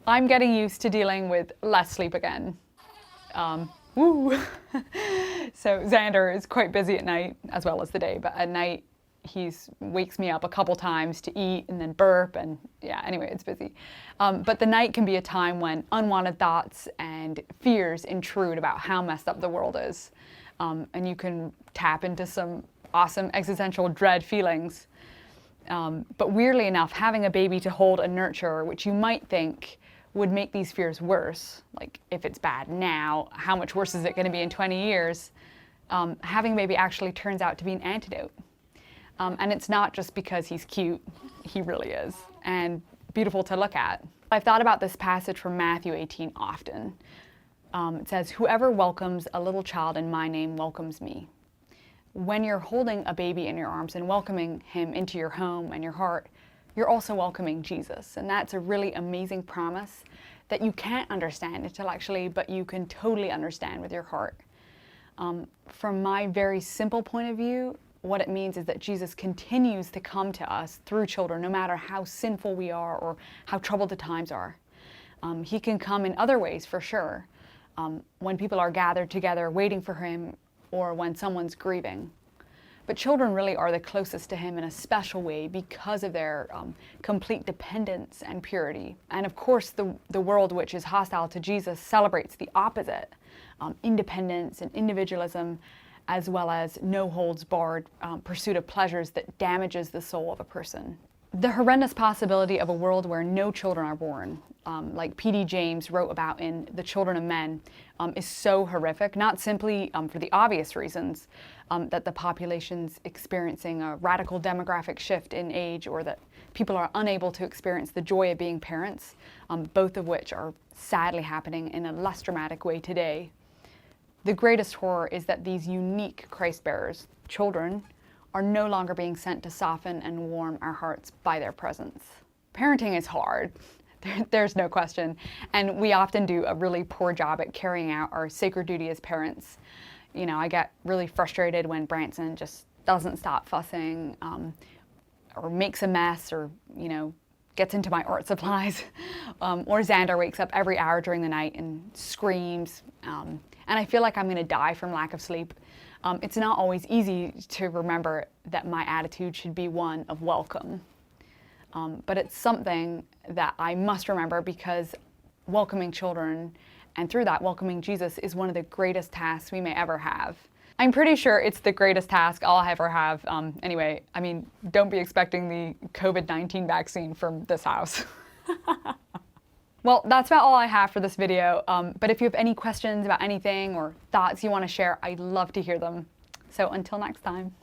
I'm getting used to dealing with less sleep again. Woo! So Xander is quite busy at night as well as the day, but at night he wakes me up a couple times to eat and then burp, and yeah, anyway, it's busy. But the night can be a time when unwanted thoughts and fears intrude about how messed up the world is. And you can tap into some awesome existential dread feelings. But weirdly enough, having a baby to hold and nurture, which you might think would make these fears worse, like if it's bad now, how much worse is it going to be in 20 years? Having a baby actually turns out to be an antidote. And it's not just because he's cute, he really is, and beautiful to look at. I've thought about this passage from Matthew 18 often. It says, "Whoever welcomes a little child in my name welcomes me." When you're holding a baby in your arms and welcoming him into your home and your heart, you're also welcoming Jesus. And that's a really amazing promise that you can't understand intellectually, but you can totally understand with your heart. From my very simple point of view, what it means is that Jesus continues to come to us through children, no matter how sinful we are or how troubled the times are. He can come in other ways, for sure, when people are gathered together waiting for him or when someone's grieving. But children really are the closest to him in a special way because of their complete dependence and purity. And of course, the world which is hostile to Jesus celebrates the opposite, independence and individualism, as well as no-holds-barred pursuit of pleasures that damages the soul of a person. The horrendous possibility of a world where no children are born, like P.D. James wrote about in The Children of Men, is so horrific, not simply for the obvious reasons that the population's experiencing a radical demographic shift in age, or that people are unable to experience the joy of being parents, both of which are sadly happening in a less dramatic way today. The greatest horror is that these unique Christ-bearers, children, are no longer being sent to soften and warm our hearts by their presence. Parenting is hard, there's no question, and we often do a really poor job at carrying out our sacred duty as parents. You know, I get really frustrated when Branson just doesn't stop fussing, or makes a mess, or, you know, gets into my art supplies, or Xander wakes up every hour during the night and screams, and I feel like I'm going to die from lack of sleep. It's not always easy to remember that my attitude should be one of welcome. But it's something that I must remember, because welcoming children, and through that welcoming Jesus, is one of the greatest tasks we may ever have. I'm pretty sure it's the greatest task I'll ever have. Anyway, I mean, don't be expecting the COVID-19 vaccine from this house. Well, that's about all I have for this video, but if you have any questions about anything or thoughts you want to share, I'd love to hear them. So until next time.